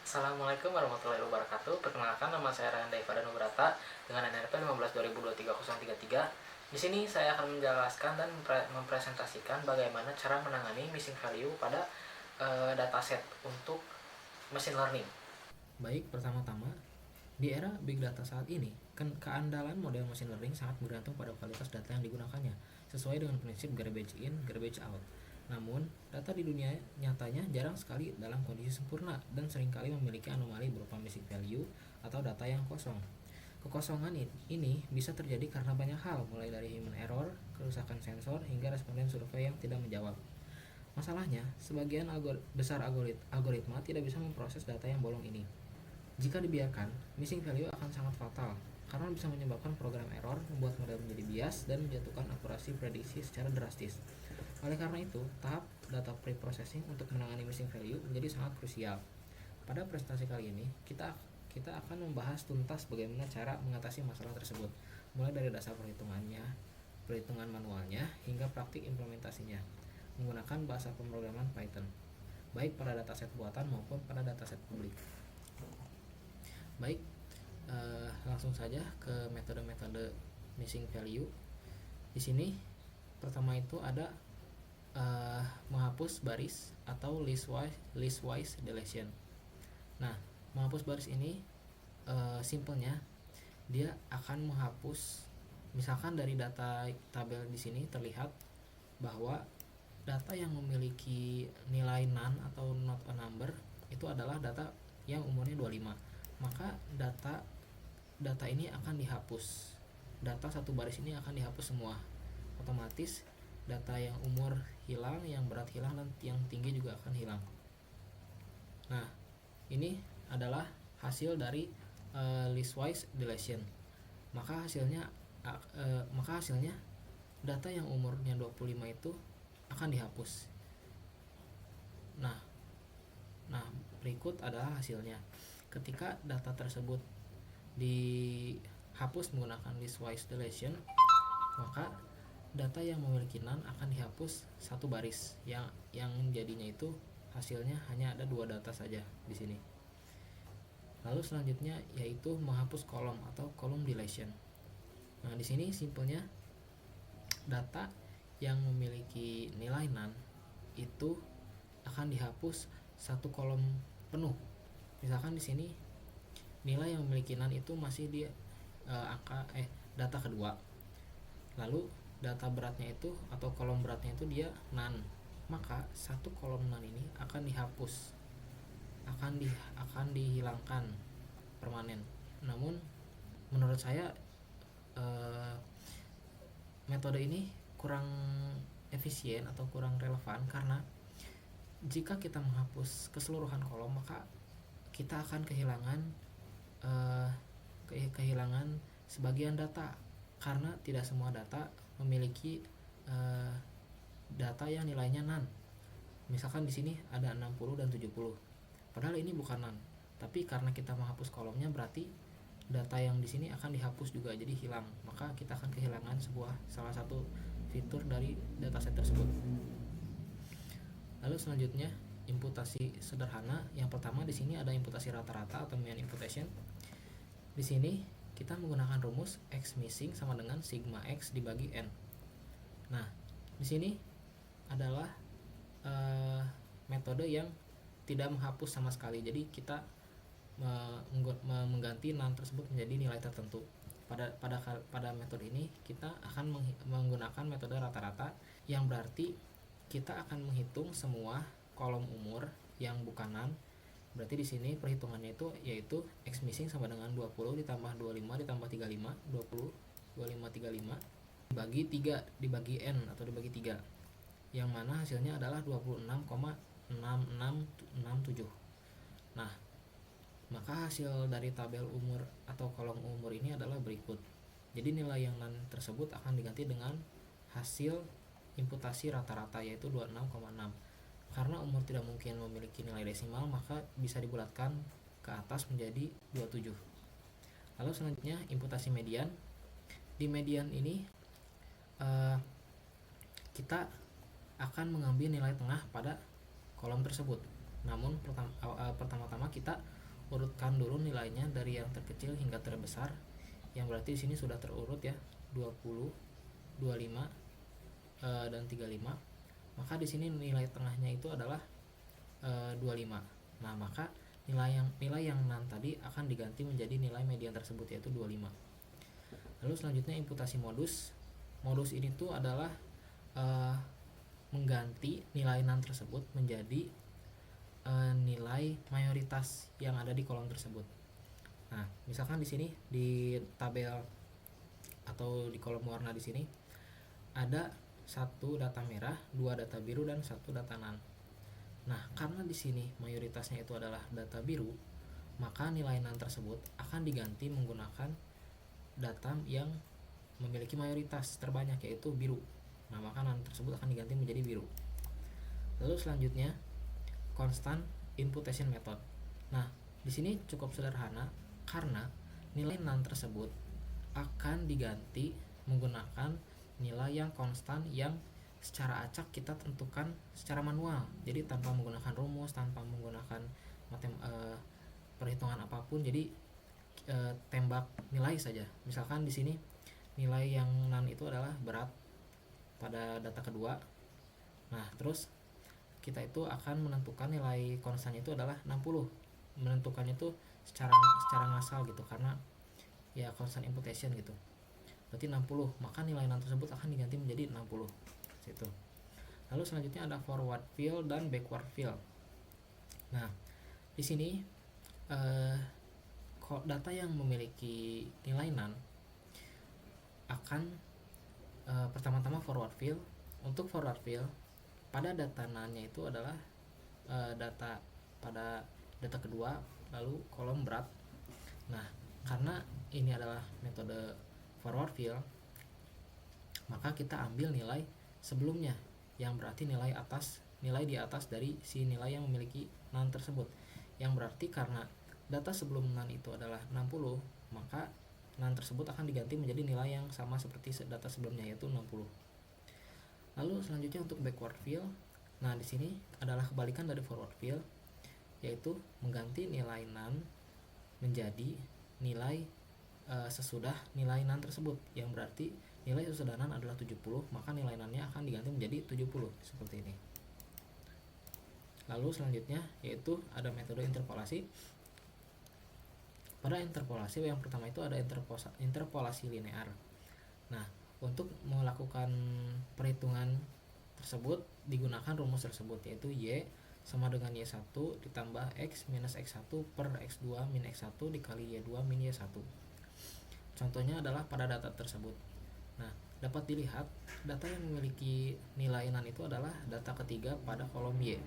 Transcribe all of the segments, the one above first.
Assalamualaikum warahmatullahi wabarakatuh. Perkenalkan, nama saya Ryan Daiva Danubrata dengan NRP 15/2023-033. Di sini saya akan menjelaskan dan mempresentasikan bagaimana cara menangani missing value pada dataset untuk machine learning. Baik, pertama-tama, di era big data saat ini, keandalan model machine learning sangat bergantung pada kualitas data yang digunakannya, sesuai dengan prinsip garbage in, garbage out. Namun, data di dunia nyatanya jarang sekali dalam kondisi sempurna dan seringkali memiliki anomali berupa missing value atau data yang kosong. Kekosongan ini bisa terjadi karena banyak hal, mulai dari human error, kerusakan sensor, hingga responden survei yang tidak menjawab. Masalahnya, sebagian besar algoritma tidak bisa memproses data yang bolong ini. Jika dibiarkan, missing value akan sangat fatal karena bisa menyebabkan program error, membuat model menjadi bias, dan menjatuhkan akurasi prediksi secara drastis. Oleh karena itu, tahap data pre-processing untuk menangani missing value menjadi sangat krusial. Pada presentasi kali ini, kita akan membahas tuntas bagaimana cara mengatasi masalah tersebut, mulai dari dasar perhitungan manualnya, hingga praktik implementasinya, menggunakan bahasa pemrograman Python, baik pada dataset buatan maupun pada dataset publik. Baik, langsung saja ke metode-metode missing value. Di sini pertama itu ada menghapus baris atau listwise deletion. Nah, menghapus baris ini simpelnya dia akan menghapus, misalkan dari data tabel di sini terlihat bahwa data yang memiliki nilai none atau not a number itu adalah data yang umurnya 25. Maka data ini akan dihapus. Data satu baris ini akan dihapus semua. Otomatis data yang umur hilang, yang berat hilang, dan yang tinggi juga akan hilang. Nah, ini adalah hasil dari listwise deletion. Maka hasilnya data yang umurnya 25 itu akan dihapus. Nah, berikut adalah hasilnya. Ketika data tersebut dihapus menggunakan listwise deletion, maka data yang memiliki none akan dihapus satu baris, yang jadinya itu hasilnya hanya ada dua data saja di sini. Lalu selanjutnya yaitu menghapus kolom atau column deletion. Nah, di sini simpelnya data yang memiliki nilai none itu akan dihapus satu kolom penuh. Misalkan di sini nilai yang memiliki none itu masih di data kedua. Lalu data beratnya itu atau kolom beratnya itu dia none, maka satu kolom none ini akan dihapus, akan dihilangkan permanen. Namun menurut saya metode ini kurang efisien atau kurang relevan, karena jika kita menghapus keseluruhan kolom, maka kita akan kehilangan sebagian data, karena tidak semua data memiliki data yang nilainya none. Misalkan di sini ada 60 dan 70. Padahal ini bukan none. Tapi karena kita menghapus kolomnya, berarti data yang di sini akan dihapus juga, jadi hilang. Maka kita akan kehilangan salah satu fitur dari dataset tersebut. Lalu selanjutnya imputasi sederhana. Yang pertama di sini ada imputasi rata-rata atau mean imputation. Di sini kita menggunakan rumus x missing sama dengan sigma x dibagi n. Nah, di sini adalah metode yang tidak menghapus sama sekali. Jadi kita mengganti none tersebut menjadi nilai tertentu. Pada metode ini kita akan menggunakan metode rata-rata, yang berarti kita akan menghitung semua kolom umur yang bukan none. Berarti di sini perhitungannya itu yaitu x missing sama dengan 20 ditambah 25 ditambah 35, 20 25 35 dibagi 3 dibagi n atau dibagi 3, yang mana hasilnya adalah 26,6667. Nah, maka hasil dari tabel umur atau kolom umur ini adalah berikut. Jadi nilai yang none tersebut akan diganti dengan hasil imputasi rata-rata, yaitu 26,6. Karena umur tidak mungkin memiliki nilai desimal, maka bisa dibulatkan ke atas menjadi 27. Lalu selanjutnya imputasi median. Di median ini kita akan mengambil nilai tengah pada kolom tersebut. Namun pertama-tama kita urutkan dulu nilainya dari yang terkecil hingga terbesar, yang berarti di sini sudah terurut ya, 20, 25, dan 35. Maka di sini nilai tengahnya itu adalah 25. Nah, maka nilai yang nan tadi akan diganti menjadi nilai median tersebut, yaitu 25. Lalu selanjutnya imputasi modus. Modus ini tuh adalah mengganti nilai nan tersebut menjadi nilai mayoritas yang ada di kolom tersebut. Nah, misalkan di sini di tabel atau di kolom warna di sini ada 1 data merah, 2 data biru, dan 1 data nan. Nah, karena di sini mayoritasnya itu adalah data biru, maka nilai nan tersebut akan diganti menggunakan data yang memiliki mayoritas terbanyak, yaitu biru. Nah, maka nan tersebut akan diganti menjadi biru. Lalu selanjutnya constant imputation method. Nah, di sini cukup sederhana karena nilai nan tersebut akan diganti menggunakan nilai yang konstan yang secara acak kita tentukan secara manual. Jadi tanpa menggunakan rumus, tanpa menggunakan perhitungan apapun. Jadi tembak nilai saja. Misalkan di sini nilai yang nan itu adalah berat pada data kedua. Nah, terus kita itu akan menentukan nilai konstannya itu adalah 60. Menentukannya itu secara ngasal gitu, karena ya constant imputation gitu. Berarti 60, maka nilai nan tersebut akan diganti menjadi 60. Situ. Lalu selanjutnya ada forward fill dan backward fill. Nah, di sini data yang memiliki nilai nan akan pertama-tama forward fill. Untuk forward fill, pada data nan-nya itu adalah data pada data kedua, lalu kolom berat. Nah, karena ini adalah metode forward fill, maka kita ambil nilai sebelumnya, yang berarti nilai di atas dari si nilai yang memiliki nan tersebut. Yang berarti karena data sebelum nan itu adalah 60, maka nan tersebut akan diganti menjadi nilai yang sama seperti data sebelumnya, yaitu 60. Lalu selanjutnya untuk backward fill. Nah, di sini adalah kebalikan dari forward fill, yaitu mengganti nilai nan menjadi nilai sesudah nilai nan tersebut, yang berarti nilai sesudah nan adalah 70, maka nilai nan-nya akan diganti menjadi 70 seperti ini. Lalu selanjutnya yaitu ada metode interpolasi. Pada interpolasi yang pertama itu ada interpolasi linear. Nah, untuk melakukan perhitungan tersebut digunakan rumus tersebut, yaitu Y sama dengan Y1 ditambah X minus X1 per X2 min X1 dikali Y2 min Y1. Contohnya adalah pada data tersebut. Nah, dapat dilihat data yang memiliki nilai nan itu adalah data ketiga pada kolom Y.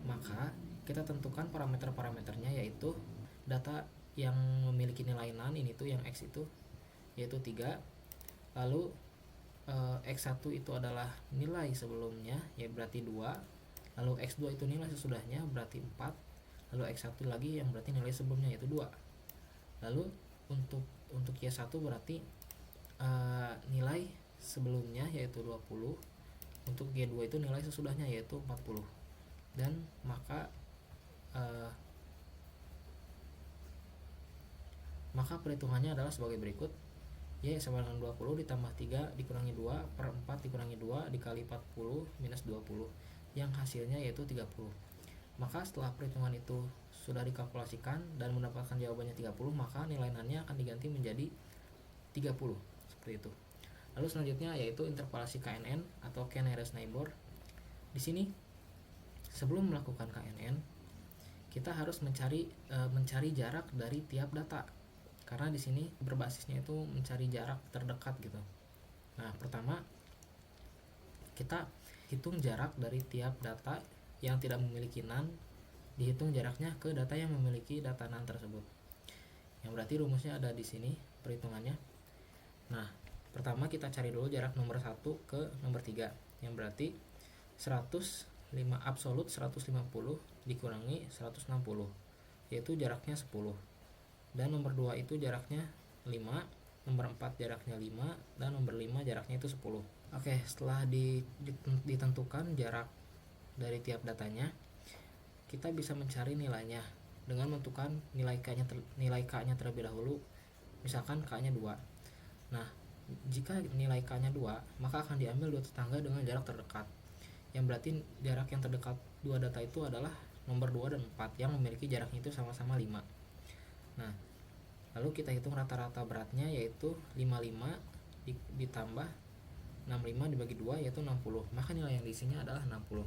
Maka kita tentukan parameter-parameternya, yaitu data yang memiliki nilai nan ini tuh yang X itu yaitu 3. Lalu X1 itu adalah nilai sebelumnya, ya berarti 2. Lalu X2 itu nilai sesudahnya, berarti 4. Lalu X1 lagi yang berarti nilai sebelumnya, yaitu 2. Lalu untuk Y1 berarti nilai sebelumnya yaitu 20. Untuk Y2 itu nilai sesudahnya yaitu 40. Dan maka perhitungannya adalah sebagai berikut. Y sama dengan 20 ditambah 3 dikurangi 2 per 4 dikurangi 2 dikali 40 minus 20, yang hasilnya yaitu 30. Maka setelah perhitungan itu sudah dikalkulasikan dan mendapatkan jawabannya 30, maka nilai nan-nya akan diganti menjadi 30 seperti itu. Lalu selanjutnya yaitu interpolasi KNN atau k nearest neighbor. Di sini sebelum melakukan KNN, kita harus mencari jarak dari tiap data. Karena di sini berbasisnya itu mencari jarak terdekat gitu. Nah, pertama kita hitung jarak dari tiap data yang tidak memiliki nan, dihitung jaraknya ke data yang memiliki data nan tersebut. Yang berarti rumusnya ada di sini perhitungannya. Nah, pertama kita cari dulu jarak nomor 1 ke nomor 3, yang berarti 105 absolut 150 dikurangi 160, yaitu jaraknya 10. Dan nomor 2 itu jaraknya 5, nomor 4 jaraknya 5, dan nomor 5 jaraknya itu 10. Oke, setelah ditentukan jarak dari tiap datanya, kita bisa mencari nilainya. dengan menentukan nilai K-nya terlebih dahulu. Misalkan K-nya 2. Nah, jika nilai K-nya 2, maka akan diambil dua tetangga dengan jarak terdekat. Yang berarti jarak yang terdekat dua data itu adalah nomor 2 dan 4 yang memiliki jaraknya itu sama-sama 5. Nah, lalu kita hitung rata-rata beratnya, yaitu 55 ditambah 65 dibagi 2, yaitu 60. Maka nilai yang diisinya adalah 60.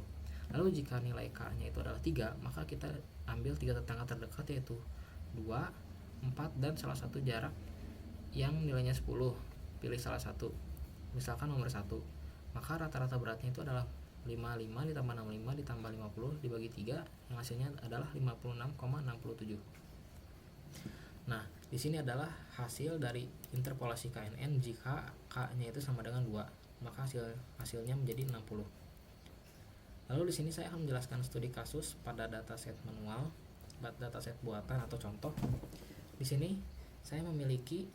Lalu jika nilai K-nya itu adalah 3, maka kita ambil 3 tetangga terdekat, yaitu 2, 4, dan salah satu jarak yang nilainya 10. Pilih salah satu, misalkan nomor 1. Maka rata-rata beratnya itu adalah 55 ditambah 65 ditambah 50 dibagi 3, yang hasilnya adalah 56,67. Nah, di sini adalah hasil dari interpolasi KNN jika K-nya itu sama dengan 2, maka hasilnya menjadi 60. Lalu di sini saya akan menjelaskan studi kasus pada dataset manual, dataset buatan atau contoh. Di sini saya memiliki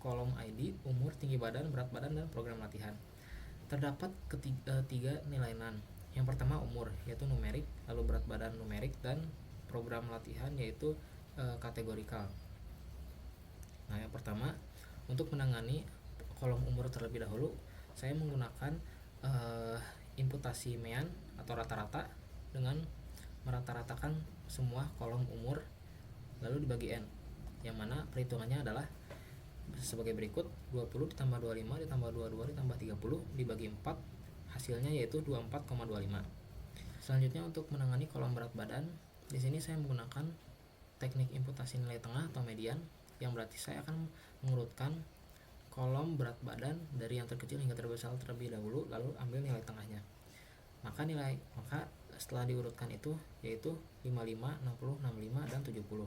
kolom ID, umur, tinggi badan, berat badan, dan program latihan. Terdapat tiga nilai NaN. Yang pertama umur, yaitu numerik, lalu berat badan numerik, dan program latihan yaitu kategorikal. Nah, yang pertama, untuk menangani kolom umur terlebih dahulu, saya menggunakan imputasi mean atau rata-rata dengan merata-ratakan semua kolom umur lalu dibagi N, yang mana perhitungannya adalah sebagai berikut: 20 ditambah 25 ditambah 22 ditambah 30 dibagi 4, hasilnya yaitu 24,25. Selanjutnya, untuk menangani kolom berat badan, di sini saya menggunakan teknik imputasi nilai tengah atau median, yang berarti saya akan mengurutkan kolom berat badan dari yang terkecil hingga terbesar terlebih dahulu, lalu ambil nilai tengahnya. Maka setelah diurutkan itu yaitu 55, 60, 65, dan 70.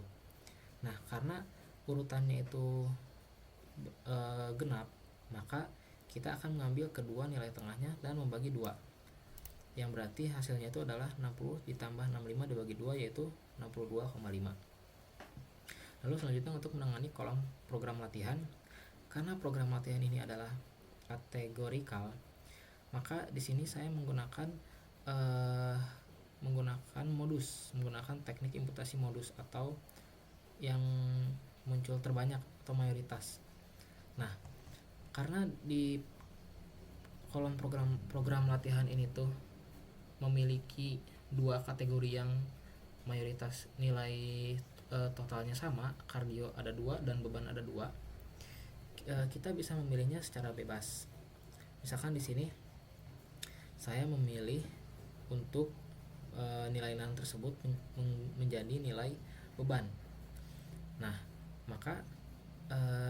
Nah, karena urutannya itu genap, maka kita akan mengambil kedua nilai tengahnya dan membagi 2, yang berarti hasilnya itu adalah 60 ditambah 65 dibagi 2, yaitu 62,5. Lalu selanjutnya, untuk menangani kolom program latihan, karena program latihan ini adalah kategorikal, maka di sini saya menggunakan menggunakan teknik imputasi modus atau yang muncul terbanyak atau mayoritas. Nah, karena di kolom program latihan ini tuh memiliki dua kategori yang mayoritas nilai totalnya sama, kardio ada 2 dan beban ada 2, kita bisa memilihnya secara bebas. Misalkan di sini saya memilih untuk nilai NaN tersebut menjadi nilai beban. Nah, maka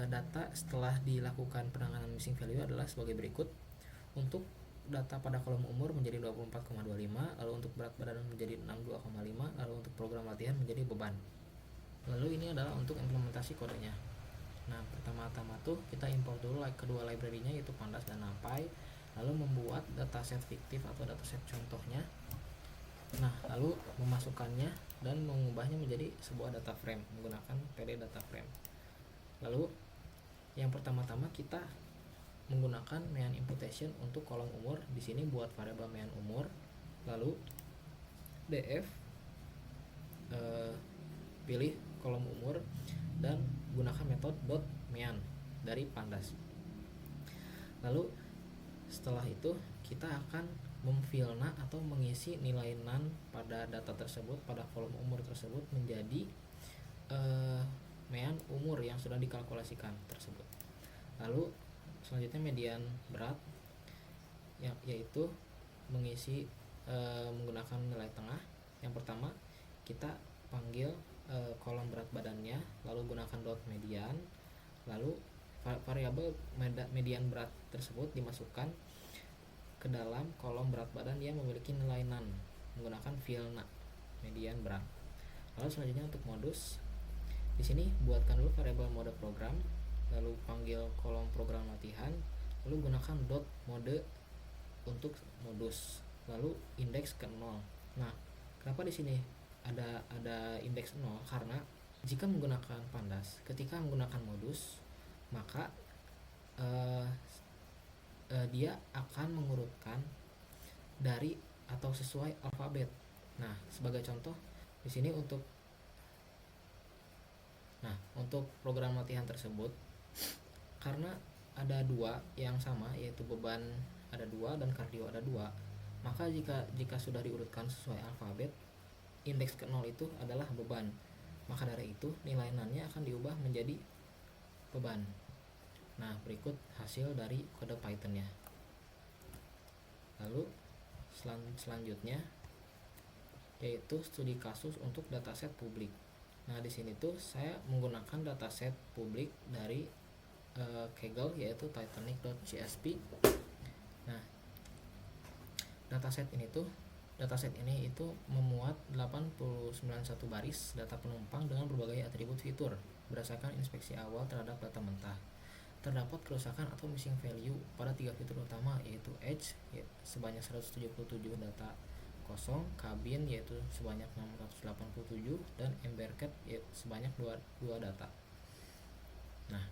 data setelah dilakukan penanganan missing value adalah sebagai berikut. Untuk data pada kolom umur menjadi 24,25, lalu untuk berat badan menjadi 62,5, lalu untuk program latihan menjadi beban. Lalu ini adalah untuk implementasi kodenya. Nah, pertama-tama tuh kita import dulu kedua library-nya, yaitu Pandas dan NumPy, lalu membuat dataset fiktif atau dataset contohnya. Nah, lalu memasukkannya dan mengubahnya menjadi sebuah data frame menggunakan PD data frame. Lalu yang pertama-tama kita menggunakan mean imputation untuk kolom umur. Di sini buat variabel mean umur, lalu df pilih kolom umur dan gunakan metode .mean dari Pandas. Lalu setelah itu kita akan memfilna atau mengisi nilai NaN pada data tersebut, pada kolom umur tersebut, menjadi mean umur yang sudah dikalkulasikan tersebut. Lalu selanjutnya median berat, yaitu mengisi menggunakan nilai tengah. Yang pertama kita panggil kolom berat badannya, lalu gunakan .median, lalu variabel median berat tersebut dimasukkan ke dalam kolom berat badan yang memiliki nilai NaN menggunakan filna median berat. Lalu selanjutnya untuk modus, di sini buatkan dulu variabel mode program, lalu panggil kolom program latihan, lalu gunakan .mode untuk modus, lalu indeks ke 0. Nah, kenapa di sini ada indeks 0? Karena jika menggunakan Pandas, ketika menggunakan modus, maka dia akan mengurutkan dari atau sesuai alfabet. Nah, sebagai contoh di sini untuk untuk program latihan tersebut, karena ada dua yang sama, yaitu beban ada dua dan kardio ada dua, maka jika sudah diurutkan sesuai alfabet, indeks ke 0 itu adalah beban. Maka dari itu nilai NaN-nya akan diubah menjadi beban. Nah, berikut hasil dari kode Python-nya. Lalu selanjutnya yaitu studi kasus untuk dataset publik. Nah, di sini tuh saya menggunakan dataset publik dari Kaggle, yaitu titanic.csp. Nah, dataset ini itu memuat 891 baris data penumpang dengan berbagai atribut fitur berdasarkan inspeksi awal terhadap data mentah. Terdapat kerusakan atau missing value pada 3 fitur utama, yaitu Edge sebanyak 177 data kosong, kabin yaitu sebanyak 687, dan embarked sebanyak 2 data. Nah,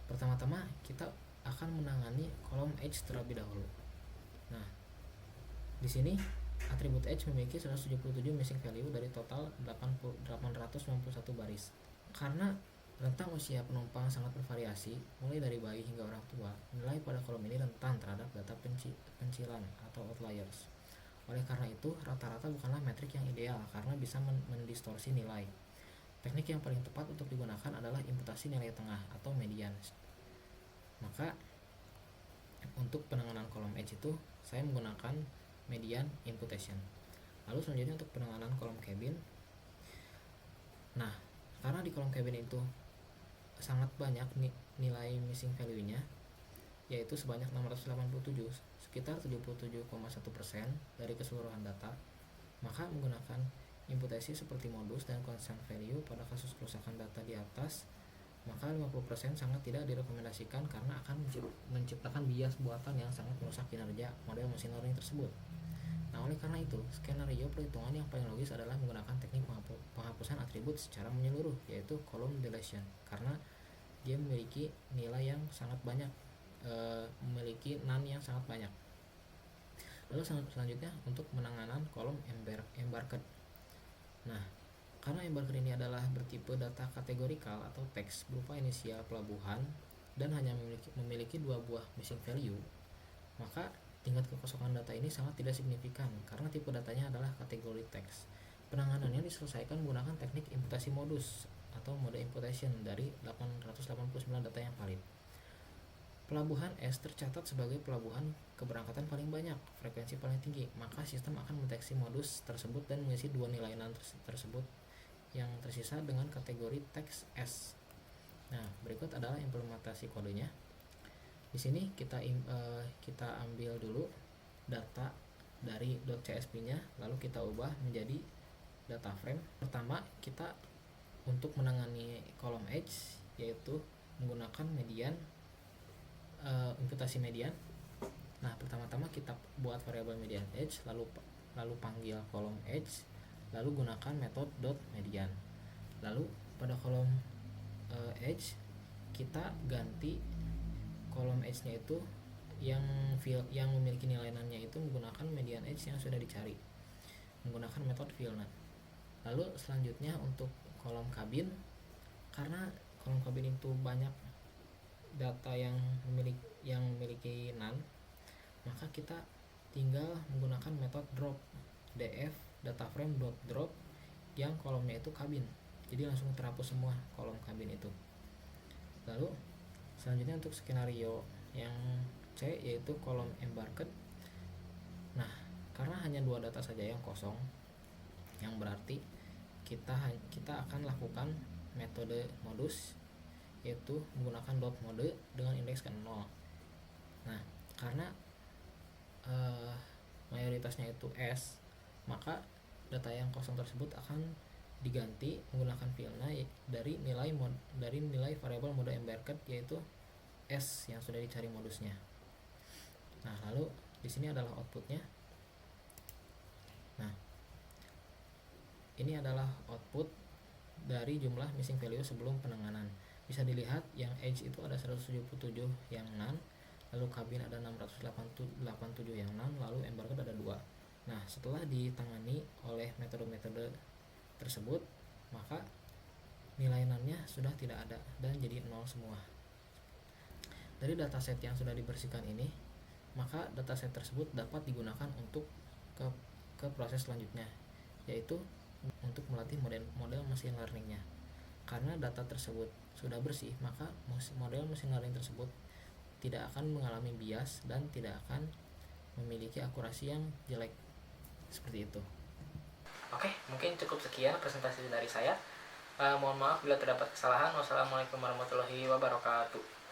pertama-tama kita akan menangani kolom Edge terlebih dahulu. Nah, di sini atribut Edge memiliki 177 missing value dari total 891 baris. Karena rentang usia penumpang sangat bervariasi, mulai dari bayi hingga orang tua, nilai pada kolom ini rentan terhadap data pencilan atau outliers. Oleh karena itu, rata-rata bukanlah metrik yang ideal karena bisa mendistorsi nilai. Teknik yang paling tepat untuk digunakan adalah imputasi nilai tengah atau median. Maka untuk penanganan kolom Edge itu saya menggunakan median imputation. Lalu selanjutnya untuk penanganan kolom cabin. Nah, karena di kolom cabin itu sangat banyak nilai missing value-nya, yaitu sebanyak 687, sekitar 77,1% dari keseluruhan data, maka menggunakan imputasi seperti modus dan constant value pada kasus kerusakan data di atas, maka 50% sangat tidak direkomendasikan karena akan menciptakan bias buatan yang sangat merusak kinerja model machine learning tersebut. Nah, oleh karena itu, skenario perhitungan yang paling logis adalah menggunakan teknik penghapusan atribut secara menyeluruh, yaitu column deletion, karena dia memiliki nilai yang sangat banyak, memiliki NaN yang sangat banyak. Lalu selanjutnya untuk penanganan kolom embarked. Nah, karena embarked ini adalah bertipe data kategorikal atau teks berupa inisial pelabuhan dan hanya memiliki 2 buah missing value, maka tingkat kekosongan data ini sangat tidak signifikan karena tipe datanya adalah kategori teks. Penanganannya diselesaikan menggunakan teknik imputasi modus atau mode imputation dari 889 data yang valid. Pelabuhan S tercatat sebagai pelabuhan keberangkatan paling banyak, frekuensi paling tinggi, maka sistem akan mendeteksi modus tersebut dan mengisi 2 nilai NaN tersebut yang tersisa dengan kategori teks S. Nah, berikut adalah implementasi kodenya. Di sini kita ambil dulu data dari .csp-nya, lalu kita ubah menjadi data frame. Pertama, kita untuk menangani kolom Edge yaitu menggunakan median, imputasi median. Nah, pertama-tama kita buat variabel median Edge, lalu panggil kolom Edge, lalu gunakan metode .median. Lalu pada kolom Edge kita ganti kolom Edge-nya itu yang memiliki nilai NaN-nya itu menggunakan median Edge yang sudah dicari menggunakan metode fillNaN. Lalu selanjutnya untuk kolom kabin, karena kolom kabin itu banyak data yang memiliki NaN, maka kita tinggal menggunakan metode drop df data frame .drop yang kolomnya itu kabin, jadi langsung terhapus semua kolom kabin itu. Lalu selanjutnya untuk skenario yang C yaitu kolom embarked. Nah, karena hanya 2 data saja yang kosong, yang berarti kita akan lakukan metode modus yaitu menggunakan .mode dengan indeks ke 0. Nah, karena mayoritasnya itu S, maka data yang kosong tersebut akan diganti menggunakan fillNaN dari nilai variabel mode embarked yaitu S yang sudah dicari modusnya. Nah, lalu di sini adalah outputnya. Nah, ini adalah output dari jumlah missing value sebelum penanganan. Bisa dilihat yang Edge itu ada 177 yang NaN, lalu kabin ada 687 yang NaN, lalu embarked ada 2. Nah, setelah ditangani oleh metode-metode tersebut, maka nilai nilainya sudah tidak ada dan jadi nol semua. Dari dataset yang sudah dibersihkan ini, maka dataset tersebut dapat digunakan untuk ke proses selanjutnya, yaitu untuk melatih model machine learningnya. Karena data tersebut sudah bersih, maka model machine learning tersebut tidak akan mengalami bias dan tidak akan memiliki akurasi yang jelek. Seperti itu. Oke, mungkin cukup sekian presentasi dari saya. Mohon maaf bila terdapat kesalahan. Wassalamualaikum warahmatullahi wabarakatuh.